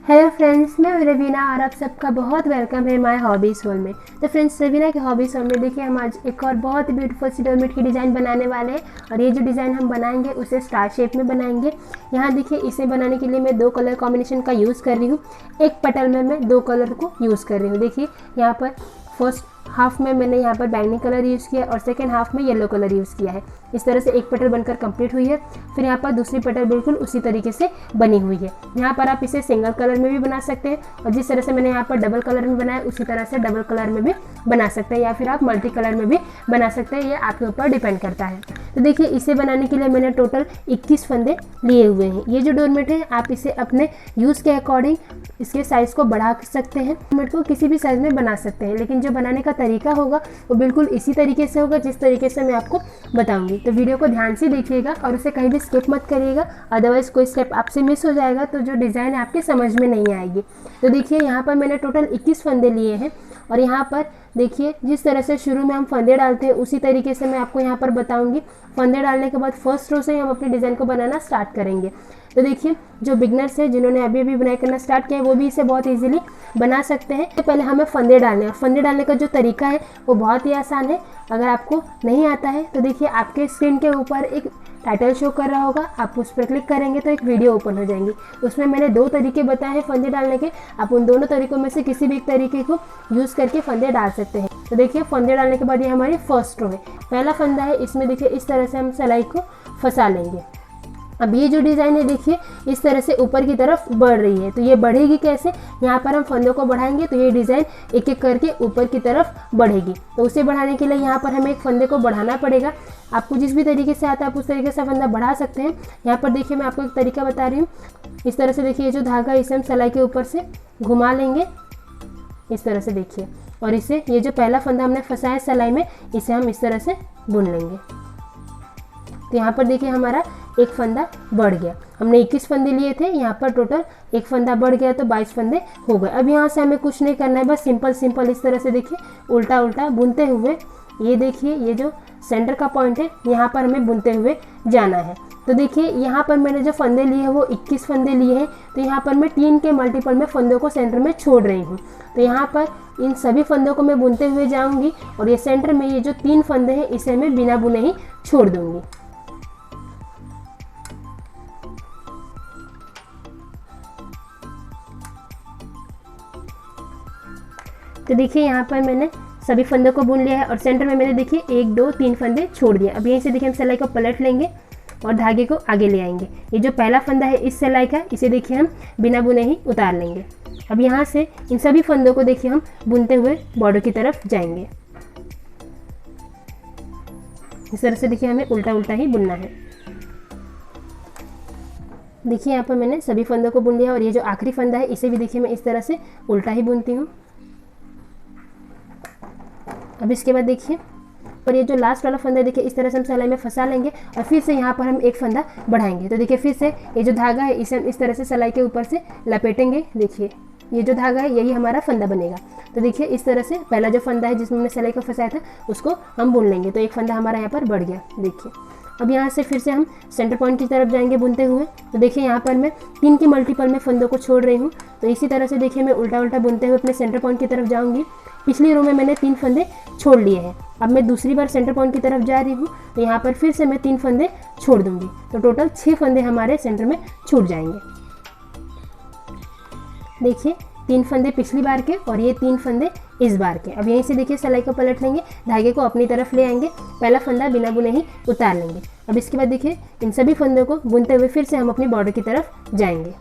Hello friends, मैं रवीना और आप सबका बहुत वेलकम है माय हॉबीज़ होल में। तो फ्रेंड्स, रवीना के हॉबीज़ होल में देखिए हम आज एक और बहुत ही ब्यूटीफुल सी डोरमेट की डिज़ाइन बनाने वाले हैं। और ये जो डिज़ाइन हम बनाएंगे उसे स्टार शेप में बनाएंगे। यहाँ देखिए इसे बनाने के लिए मैं दो कलर कॉम्बिनेशन का यूज़ कर रही हूँ। एक पटल में मैं दो कलर को यूज़ कर रही हूँ। देखिए यहाँ पर फर्स्ट हाफ में मैंने यहाँ पर बैंगनी कलर यूज़ किया और सेकेंड हाफ में येलो कलर यूज़ किया है। इस तरह से एक पटल बनकर कंप्लीट हुई है। फिर यहाँ पर दूसरी पटल बिल्कुल उसी तरीके से बनी हुई है। यहाँ पर आप इसे सिंगल कलर में भी बना सकते हैं और जिस तरह से मैंने यहाँ पर डबल कलर में बनाया उसी तरह से डबल कलर में भी बना सकते हैं, या फिर आप मल्टी कलर में भी बना सकते हैं। ये आपके ऊपर डिपेंड करता है। तो देखिए इसे बनाने के लिए मैंने टोटल 21 फंदे लिए हुए हैं। ये जो डोरमेट है आप इसे अपने यूज़ के अकॉर्डिंग इसके साइज़ को बढ़ा सकते हैं। डोरमेट को किसी भी साइज़ में बना सकते हैं, लेकिन जो बनाने का तरीका होगा वो बिल्कुल इसी तरीके से होगा जिस तरीके से मैं आपको बताऊंगी। तो वीडियो को ध्यान से देखिएगा और उसे कहीं भी स्किप मत करिएगा, अदरवाइज़ कोई स्टेप आपसे मिस हो जाएगा तो जो डिज़ाइन है आपके समझ में नहीं आएगी। तो देखिए यहाँ पर मैंने टोटल 21 फंदे लिए हैं और यहाँ पर देखिए जिस तरह से शुरू में हम फंदे डालते हैं उसी तरीके से मैं आपको यहाँ पर बताऊंगी। फंदे डालने के बाद फर्स्ट रो से ही हम अपनी डिज़ाइन को बनाना स्टार्ट करेंगे। तो देखिए जो बिगनर्स हैं जिन्होंने अभी अभी बुनाई करना स्टार्ट किया है वो भी इसे बहुत इजीली बना सकते हैं। तो पहले हमें फंदे डालने हैं। फंदे डालने का जो तरीका है वो बहुत ही आसान है। अगर आपको नहीं आता है तो देखिए आपके स्क्रीन के ऊपर एक टाइटल शो कर रहा होगा, आप उस पर क्लिक करेंगे तो एक वीडियो ओपन हो जाएंगी। उसमें मैंने दो तरीके बताए हैं फंदे डालने के। आप उन दोनों तरीकों में से किसी भी एक तरीके को यूज़ करके फंदे डाल सकते हैं। तो देखिए फंदे डालने के बाद ये हमारी फर्स्ट रो है। पहला फंदा है, इसमें देखिए इस तरह से हम सिलाई को फंसा लेंगे। अब ये जो डिज़ाइन है देखिए इस तरह से ऊपर की तरफ बढ़ रही है। तो ये बढ़ेगी कैसे? यहाँ पर हम फंदों को बढ़ाएंगे तो ये डिज़ाइन एक एक करके ऊपर की तरफ बढ़ेगी। तो उसे बढ़ाने के लिए यहाँ पर हमें एक फंदे को बढ़ाना पड़ेगा। आपको जिस भी तरीके से आता है आप उस तरीके से फंदा बढ़ा सकते हैं। यहाँ पर देखिए मैं आपको एक तरीका बता रही हूँ। इस तरह से देखिए ये जो धागा इसे हम सिलाई के ऊपर से घुमा लेंगे इस तरह से देखिए, और इसे ये जो पहला फंदा हमने फंसाया सिलाई में इसे हम इस तरह से बुन लेंगे। तो यहाँ पर देखिए हमारा एक फंदा बढ़ गया। हमने 21 फंदे लिए थे, यहाँ पर टोटल एक फंदा बढ़ गया तो 22 फंदे हो गए। अब यहाँ से हमें कुछ नहीं करना है, बस सिंपल इस तरह से देखिए उल्टा उल्टा बुनते हुए ये देखिए ये जो सेंटर का पॉइंट है यहाँ पर हमें बुनते हुए जाना है। तो देखिए यहाँ पर मैंने जो फंदे लिए हैं वो 21 फंदे लिए हैं। तो यहाँ पर मैं 3 के मल्टीपल में फंदों को सेंटर में छोड़ रही हूँ। तो यहाँ पर इन सभी फंदों को मैं बुनते हुए जाऊँगी और ये सेंटर में ये जो 3 फंदे हैं इसे मैं बिना बुने ही छोड़ दूँगी। तो देखिए यहाँ पर मैंने सभी फंदों को बुन लिया है और सेंटर में मैंने देखिए 1 2 3 फंदे छोड़ दिए। अब यहीं से देखिए हम सिलाई को पलट लेंगे और धागे को आगे ले आएंगे। ये जो पहला फंदा है इस सिलाई का इसे देखिए हम बिना बुने ही उतार लेंगे। अब यहाँ से इन सभी फंदों को देखिए हम बुनते हुए बॉर्डर की तरफ जाएंगे। इस तरह से देखिए हमें उल्टा उल्टा ही बुनना है। देखिए यहाँ पर मैंने सभी फंदों को बुन लिया और ये जो आखिरी फंदा है इसे भी देखिए मैं इस तरह से उल्टा ही बुनती हूँ। अब इसके बाद देखिए और ये जो लास्ट वाला फंदा देखिए इस तरह से हम सिलाई में फंसा लेंगे और फिर से यहाँ पर हम एक फंदा बढ़ाएंगे। तो देखिए फिर से ये जो धागा है इसे हम इस तरह से सिलाई के ऊपर से लपेटेंगे। देखिए ये जो धागा है यही हमारा फंदा बनेगा। तो देखिए इस तरह से पहला जो फंदा है जिसमें हमने सिलाई को फंसाया था उसको हम बुन लेंगे। तो एक फंदा हमारा यहाँ पर बढ़ गया। देखिए अब यहाँ से फिर से हम सेंटर पॉइंट की तरफ जाएंगे बुनते हुए। तो देखिए यहाँ पर मैं 3 के मल्टीपल में फंदों को छोड़ रही हूँ। तो इसी तरह से देखिए मैं उल्टा उल्टा बुनते हुए अपने सेंटर पॉइंट की तरफ जाऊँगी। पिछली रो में मैंने 3 फंदे छोड़ लिए हैं। अब मैं दूसरी बार सेंटर पॉइंट की तरफ जा रही हूँ तो यहाँ पर फिर से मैं 3 फंदे छोड़ दूँगी। तो टोटल 6 फंदे हमारे सेंटर में छूट जाएंगे। देखिए 3 फंदे पिछली बार के और ये 3 फंदे इस बार के। अब यहीं से देखिए सिलाई को पलट लेंगे, धागे को अपनी तरफ ले आएंगे, पहला फंदा बिना बुने ही उतार लेंगे। अब इसके बाद देखिए इन सभी फंदों को बुनते हुए फिर से हम अपनी बॉर्डर की तरफ जाएंगे।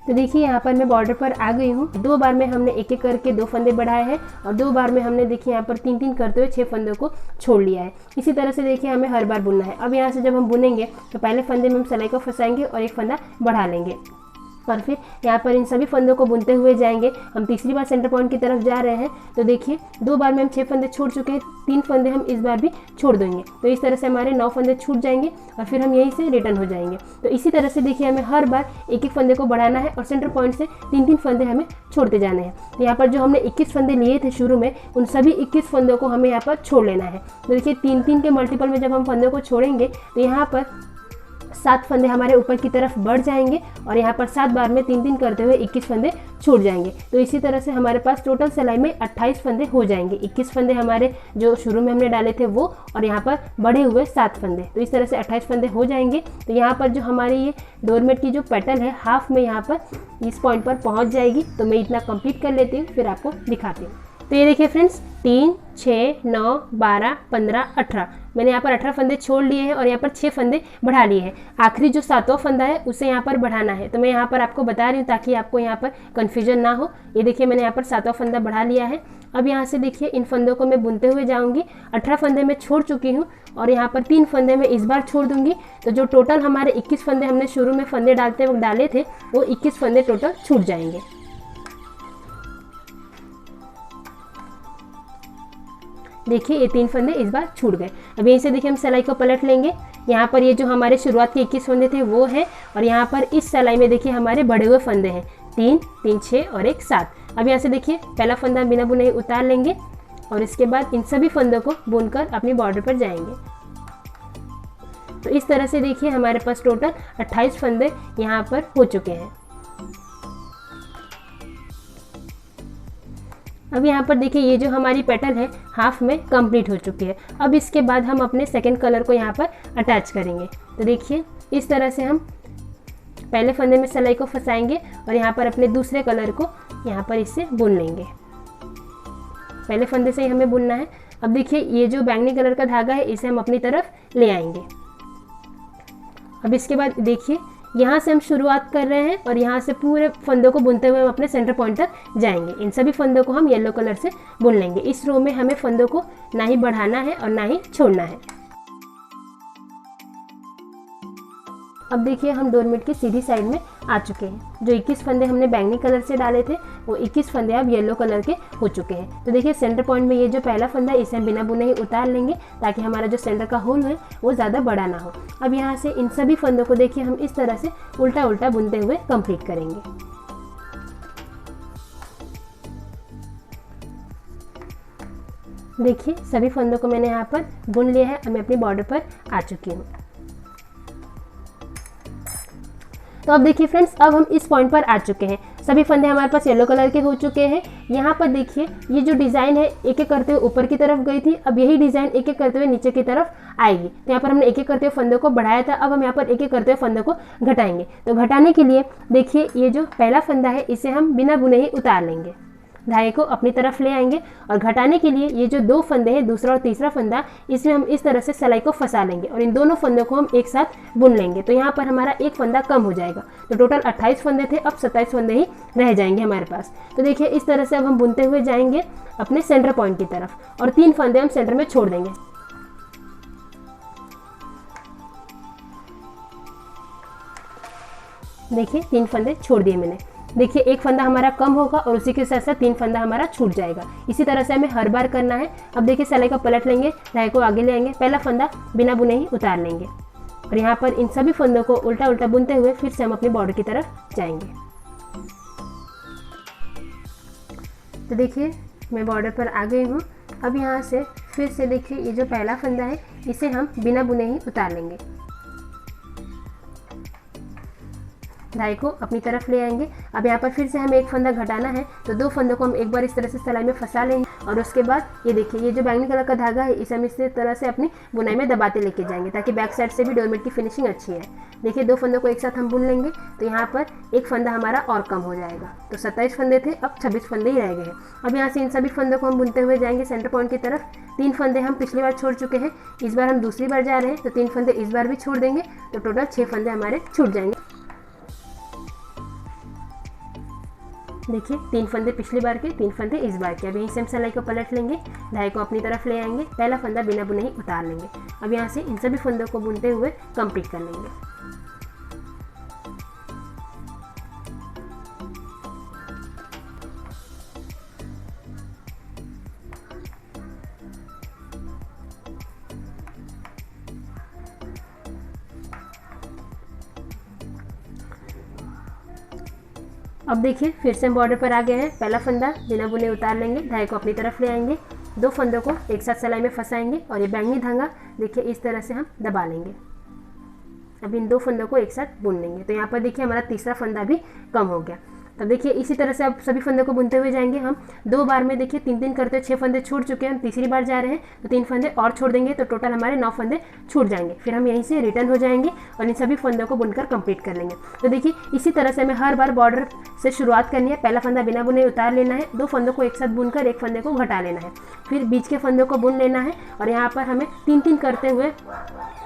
तो देखिए यहाँ पर मैं बॉर्डर पर आ गई हूँ। 2 बार में हमने एक एक करके 2 फंदे बढ़ाए हैं और 2 बार में हमने देखिए यहाँ पर 3 3 करते हुए 6 फंदों को छोड़ लिया है। इसी तरह से देखिए हमें हर बार बुनना है। अब यहाँ से जब हम बुनेंगे तो पहले फंदे में हम सिलाई को फंसाएंगे और एक फंदा बढ़ा लेंगे। और फिर यहाँ पर इन सभी फंदों को बुनते हुए जाएंगे। हम तीसरी बार सेंटर पॉइंट की तरफ जा रहे हैं। तो देखिए 2 बार में हम 6 फंदे छोड़ चुके हैं, 3 फंदे हम इस बार भी छोड़ देंगे। तो इस तरह से हमारे 9 फंदे छूट जाएंगे और फिर हम यहीं से रिटर्न हो जाएंगे। तो इसी तरह से देखिए हमें हर बार एक एक फंदे को बढ़ाना है और सेंटर पॉइंट से 3-3 फंदे हमें छोड़ते जाने हैं। तो यहाँ पर जो हमने 21 फंदे लिए थे शुरू में, उन सभी 21 फंदों को हमें यहाँ पर छोड़ लेना है। तो देखिए 3-3 के मल्टीपल में जब हम फंदों को छोड़ेंगे तो यहाँ पर 7 फंदे हमारे ऊपर की तरफ बढ़ जाएंगे और यहाँ पर 7 बार में 3-3 करते हुए 21 फंदे छूट जाएंगे। तो इसी तरह से हमारे पास टोटल सिलाई में 28 फंदे हो जाएंगे। 21 फंदे हमारे जो शुरू में हमने डाले थे वो, और यहाँ पर बढ़े हुए 7 फंदे, तो इस तरह से 28 फंदे हो जाएंगे। तो यहाँ पर जो हमारी ये डोरमेट की जो पेटल है हाफ में यहाँ पर इस पॉइंट पर पहुँच जाएगी। तो मैं इतना कंप्लीट कर लेती हूँ, फिर आपको दिखाती हूँ। तो ये देखिए फ्रेंड्स, 3, 6, 9, 12, 15, 18, मैंने यहाँ पर 18 फंदे छोड़ लिए हैं और यहाँ पर 6 फंदे बढ़ा लिए हैं। आखिरी जो 7वां फंदा है उसे यहाँ पर बढ़ाना है। तो मैं यहाँ पर आपको बता रही हूँ ताकि आपको यहाँ पर कन्फ्यूजन ना हो। ये देखिए मैंने यहाँ पर 7वां फंदा बढ़ा लिया है। अब यहाँ से देखिए इन फंदों को मैं बुनते हुए जाऊँगी। 18 फंदे मैं छोड़ चुकी हूँ और यहाँ पर 3 फंदे मैं इस बार छोड़ दूँगी। तो जो टोटल हमारे 21 फंदे हमने शुरू में फंदे डालते वक्त डाले थे वो 21 फंदे टोटल छूट जाएंगे। देखिए ये 3 फंदे इस बार छूट गए। अब यहीं से देखिए हम सिलाई को पलट लेंगे। यहाँ पर ये जो हमारे शुरुआत के 21 फंदे थे वो हैं और यहाँ पर इस सिलाई में देखिए हमारे बढ़े हुए फंदे हैं 3, 3, 6 और 1, 7। अब यहाँ से देखिए पहला फंदा बिना बुने उतार लेंगे और इसके बाद इन सभी फंदों को बुनकर अपनी बॉर्डर पर जाएंगे। तो इस तरह से देखिए हमारे पास टोटल 28 फंदे यहाँ पर हो चुके हैं। अब यहाँ पर देखिए ये जो हमारी पेटल है हाफ में कंप्लीट हो चुकी है। अब इसके बाद हम अपने सेकंड कलर को यहाँ पर अटैच करेंगे। तो देखिए इस तरह से हम पहले फंदे में सिलाई को फंसाएंगे और यहाँ पर अपने दूसरे कलर को यहाँ पर इससे बुन लेंगे। पहले फंदे से ही हमें बुनना है। अब देखिए ये जो बैंगनी कलर का धागा है इसे हम अपनी तरफ ले आएंगे। अब इसके बाद देखिए यहाँ से हम शुरुआत कर रहे हैं और यहाँ से पूरे फंदों को बुनते हुए हम अपने सेंटर पॉइंट तक जाएंगे। इन सभी फंदों को हम येलो कलर से बुन लेंगे। इस रो में हमें फंदों को ना ही बढ़ाना है और ना ही छोड़ना है। अब देखिए हम डोरमेट की सीधी साइड में आ चुके हैं। जो 21 फंदे हमने बैंगनी कलर से डाले थे वो 21 फंदे अब येलो कलर के हो चुके हैं। तो देखिए सेंटर पॉइंट में ये जो पहला फंदा है इसे हम बिना बुने ही उतार लेंगे ताकि हमारा जो सेंटर का होल है वो ज़्यादा बड़ा ना हो। अब यहाँ से इन सभी फंदों को देखिए हम इस तरह से उल्टा उल्टा बुनते हुए कंप्लीट करेंगे। देखिए सभी फंदों को मैंने यहाँ पर बुन लिया है। अब मैं अपनी बॉर्डर पर आ चुकी हूँ। तो अब देखिए फ्रेंड्स, अब हम इस पॉइंट पर आ चुके हैं। सभी फंदे हमारे पास येलो कलर के हो चुके हैं। यहाँ पर देखिए ये जो डिज़ाइन है एक एक करते हुए ऊपर की तरफ गई थी। अब यही डिज़ाइन एक एक करते हुए नीचे की तरफ आएगी। तो यहाँ पर हमने एक एक करते हुए फंदों को बढ़ाया था। अब हम यहाँ पर एक एक करते हुए फंदों को घटाएंगे। तो घटाने के लिए देखिए ये जो पहला फंदा है इसे हम बिना बुने ही उतार लेंगे। धागे को अपनी तरफ ले आएंगे और घटाने के लिए ये जो 2 फंदे हैं, दूसरा और तीसरा फंदा, इसमें हम इस तरह से सिलाई को फंसा लेंगे और इन दोनों फंदों को हम एक साथ बुन लेंगे। तो यहाँ पर हमारा एक फंदा कम हो जाएगा। तो टोटल 28 फंदे थे, अब 27 फंदे ही रह जाएंगे हमारे पास। तो देखिए इस तरह से अब हम बुनते हुए जाएंगे अपने सेंटर पॉइंट की तरफ और 3 फंदे हम सेंटर में छोड़ देंगे। देखिए 3 फंदे छोड़ दिए मैंने। देखिए एक फंदा हमारा कम होगा और उसी के साथ साथ 3 फंदा हमारा छूट जाएगा। इसी तरह से हमें हर बार करना है। अब देखिए सिलाई को पलट लेंगे, धागे को आगे ले आएंगे, पहला फंदा बिना बुने ही उतार लेंगे और यहाँ पर इन सभी फंदों को उल्टा उल्टा बुनते हुए फिर से हम अपनी बॉर्डर की तरफ जाएंगे। तो देखिए मैं बॉर्डर पर आ गई हूँ। अब यहाँ से फिर से देखिए ये जो पहला फंदा है इसे हम बिना बुने ही उतार लेंगे। धागे को अपनी तरफ ले आएंगे। अब यहाँ पर फिर से हमें एक फंदा घटाना है। तो 2 फंदों को हम एक बार इस तरह से सिलाई में फंसा लेंगे और उसके बाद ये देखिए ये जो बैंगनी कलर का धागा है इसे हम इस तरह से अपनी बुनाई में दबाते लेके जाएंगे ताकि बैक साइड से भी डोरमेट की फिनिशिंग अच्छी है। देखिए 2 फंदों को एक साथ हम बुन लेंगे तो यहाँ पर एक फंदा हमारा और कम हो जाएगा। तो 27 फंदे थे, अब 26 फंदे ही रह गए हैं। अब यहाँ से इन सभी फंदों को हम बुनते हुए जाएंगे सेंटर पॉइंट की तरफ। 3 फंदे हम पिछली बार छोड़ चुके हैं, इस बार हम दूसरी बार जा रहे हैं तो 3 फंदे इस बार भी छोड़ देंगे। तो टोटल 6 फंदे हमारे छूट जाएंगे। देखिए 3 फंदे पिछली बार के, 3 फंदे इस बार के। अब यहीं से हम सिलाई को पलट लेंगे, धागे को अपनी तरफ ले आएंगे, पहला फंदा बिना बुने ही उतार लेंगे। अब यहाँ से इन सभी फंदों को बुनते हुए कंप्लीट कर लेंगे। अब देखिए फिर से हम बॉर्डर पर आ गए हैं। पहला फंदा बिना बुने उतार लेंगे, धागे को अपनी तरफ ले आएंगे, 2 फंदों को एक साथ सिलाई में फंसाएंगे और ये बैंगनी धागा देखिए इस तरह से हम दबा लेंगे। अब इन 2 फंदों को एक साथ बुन लेंगे। तो यहाँ पर देखिए हमारा तीसरा फंदा भी कम हो गया। तब देखिए इसी तरह से अब सभी फंदों को बुनते हुए जाएंगे हम। 2 बार में देखिए 3-3 करते 6 फंदे छूट चुके हैं। हम तीसरी बार जा रहे हैं तो 3 फंदे और छोड़ देंगे, तो टोटल हमारे 9 फंदे छूट जाएंगे। फिर हम यहीं से रिटर्न हो जाएंगे और इन सभी फंदों को बुनकर कंप्लीट कर लेंगे। तो देखिए इसी तरह से हमें हर बार बॉर्डर से शुरुआत करनी है। पहला फंदा बिना बुने उतार लेना है, 2 फंदों को एक साथ बुनकर 1 फंदे को घटा लेना है, फिर बीच के फंदों को बुन लेना है और यहाँ पर हमें 3-3 करते हुए,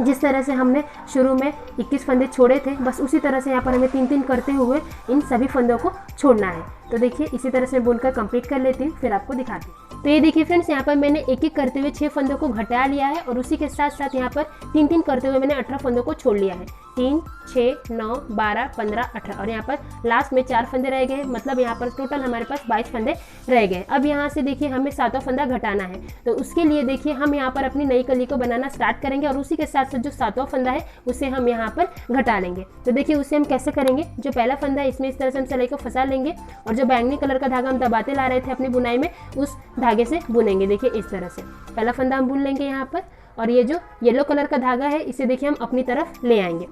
जिस तरह से हमने शुरू में 21 फंदे छोड़े थे, बस उसी तरह से यहाँ पर हमें 3-3 करते हुए इन सभी फंदों को छोड़ना है। तो देखिए इसी तरह से बुनकर कंप्लीट कर लेती हूँ, फिर आपको दिखाती हूँ। तो ये देखिए फ्रेंड्स, यहाँ पर मैंने एक एक करते हुए 6 फंदों को घटा लिया है और उसी के साथ साथ यहाँ पर 3-3 करते हुए मैंने 18 फंदों को छोड़ लिया है। 3, 6, 9, 12, 15, 18 और यहाँ पर लास्ट में 4 फंदे रह गए, मतलब यहाँ पर टोटल हमारे पास 22 फंदे रह गए। अब यहाँ से देखिए हमें 7वां फंदा घटाना है, तो उसके लिए देखिए हम यहाँ पर अपनी नई कली को बनाना स्टार्ट करेंगे और उसी के साथ साथ जो 7वां फंदा है उसे हम यहाँ पर घटा लेंगे। तो देखिए उसे हम कैसे करेंगे, जो पहला फंदा है इसमें इस तरह से हम सिलाई को फंसा लेंगे और जो बैंगनी कलर का धागा हम दबाते ला रहे थे अपनी बुनाई में, उस धागे से बुनेंगे। देखिए इस तरह से पहला फंदा हम बुन लेंगे यहाँ पर और ये जो येलो कलर का धागा है इसे देखिए हम अपनी तरफ ले आएंगे।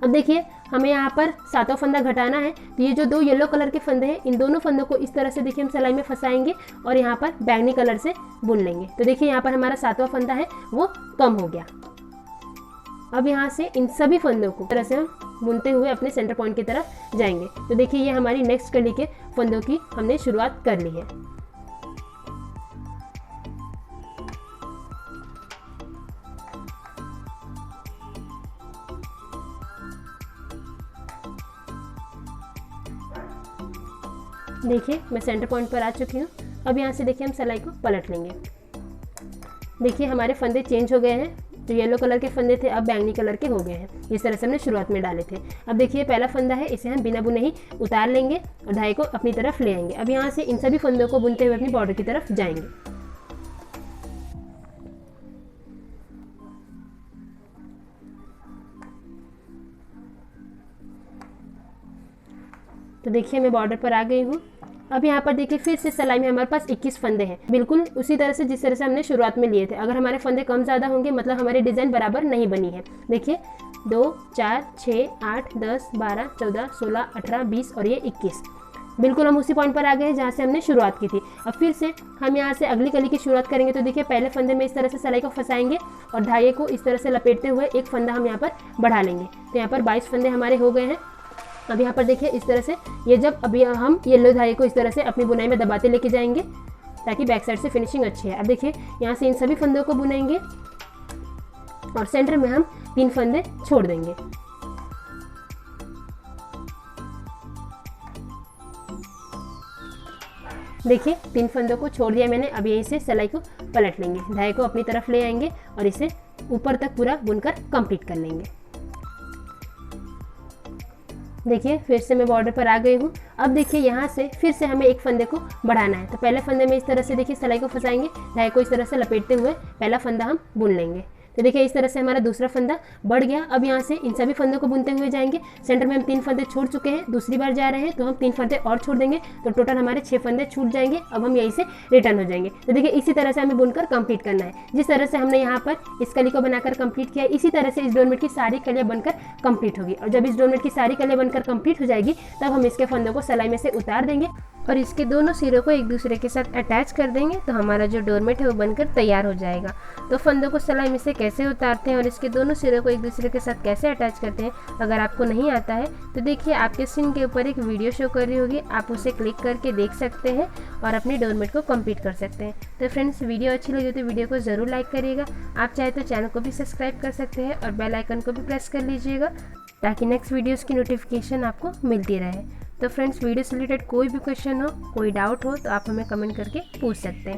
अब देखिए हमें यहाँ पर 7वां फंदा घटाना है, तो ये जो 2 येलो कलर के फंदे हैं इन दोनों फंदों को इस तरह से देखिए हम सिलाई में फंसाएंगे और यहाँ पर बैंगनी कलर से बुन लेंगे। तो देखिए यहाँ पर हमारा 7वां फंदा है वो कम हो गया। अब यहाँ से इन सभी फंदों को तरह से हम बुनते हुए अपने सेंटर पॉइंट की तरफ जाएंगे। तो देखिए ये हमारी नेक्स्ट कली के फंदों की हमने शुरुआत कर ली है। देखिए मैं सेंटर पॉइंट पर आ चुकी हूँ। अब यहाँ से देखिए हम सिलाई को पलट लेंगे। देखिए हमारे फंदे चेंज हो गए हैं, तो येलो कलर के फंदे थे अब बैंगनी कलर के हो गए हैं, इस तरह से हमने शुरुआत में डाले थे। अब देखिए पहला फंदा है इसे हम बिना बुने ही उतार लेंगे और धागे को अपनी तरफ ले आएंगे। अब यहाँ से इन सभी फंदों को बुनते हुए अपनी बॉर्डर की तरफ जाएंगे। तो देखिए मैं बॉर्डर पर आ गई हूँ। अब यहाँ पर देखिए फिर से सिलाई में हमारे पास 21 फंदे हैं, बिल्कुल उसी तरह से जिस तरह से हमने शुरुआत में लिए थे। अगर हमारे फंदे कम ज़्यादा होंगे मतलब हमारी डिज़ाइन बराबर नहीं बनी है। देखिए 2, 4, 6, 8, 10, 12, 14, 16, 18, 20 और ये 21, बिल्कुल हम उसी पॉइंट पर आ गए हैं जहाँ से हमने शुरुआत की थी। अब फिर से हम यहाँ से अगली कली की शुरुआत करेंगे। तो देखिए पहले फंदे में इस तरह से सिलाई को फंसाएंगे और धागे को इस तरह से लपेटते हुए एक फंदा हम यहाँ पर बढ़ा लेंगे। तो यहाँ पर 22 फंदे हमारे हो गए हैं। अब यहाँ पर देखिए इस तरह से ये जब अभी हम येलो धागे को इस तरह से अपनी बुनाई में दबाते लेके जाएंगे ताकि बैक साइड से फिनिशिंग अच्छी है। अब देखिए यहाँ से इन सभी फंदों को बुनेंगे और सेंटर में हम 3 फंदे छोड़ देंगे। देखिए 3 फंदों को छोड़ दिया मैंने। अब यहीं से सिलाई को पलट लेंगे, धागे को अपनी तरफ ले आएंगे और इसे ऊपर तक पूरा बुनकर कंप्लीट कर लेंगे। देखिए फिर से मैं बॉर्डर पर आ गई हूँ। अब देखिए यहाँ से फिर से हमें एक फंदे को बढ़ाना है। तो पहले फंदे में इस तरह से देखिए सिलाई को फंसाएंगे, धागे को इस तरह से लपेटते हुए पहला फंदा हम बुन लेंगे। तो देखिए इस तरह से हमारा दूसरा फंदा बढ़ गया। अब यहाँ से इन सभी फंदों को बुनते हुए जाएंगे। सेंटर में हम 3 फंदे छोड़ चुके हैं, दूसरी बार जा रहे हैं तो हम 3 फंदे और छोड़ देंगे, तो टोटल हमारे 6 फंदे छूट जाएंगे। अब हम यहीं से रिटर्न हो जाएंगे। तो देखिए इसी तरह से हमें बुनकर कंप्लीट करना है। जिस तरह से हमने यहाँ पर इस कली को बनाकर कंप्लीट किया, इसी तरह से इस डोरमेट की सारी कलियाँ बनकर कंप्लीट होगी। और जब इस डोरमेट की सारी कलियाँ बनकर कंप्लीट हो जाएगी तब हम इसके फंदों को सिलाई में से उतार देंगे और इसके दोनों सिरों को एक दूसरे के साथ अटैच कर देंगे। तो हमारा जो डोरमेट है वो बनकर तैयार हो जाएगा। तो फंदों को सिलाई में से कैसे उतारते हैं और इसके दोनों सिरों को एक दूसरे के साथ कैसे अटैच करते हैं, अगर आपको नहीं आता है तो देखिए आपके स्क्रीन के ऊपर एक वीडियो शो कर रही होगी, आप उसे क्लिक करके देख सकते हैं और अपने डोरमेट को कंप्लीट कर सकते हैं। तो फ्रेंड्स वीडियो अच्छी लगी तो वीडियो को ज़रूर लाइक करिएगा। आप चाहे तो चैनल को भी सब्सक्राइब कर सकते हैं और बेल आइकन को भी प्रेस कर लीजिएगा ताकि नेक्स्ट वीडियोज़ की नोटिफिकेशन आपको मिलती रहे। तो फ्रेंड्स वीडियो से रिलेटेड कोई भी क्वेश्चन हो, कोई डाउट हो तो आप हमें कमेंट करके पूछ सकते हैं।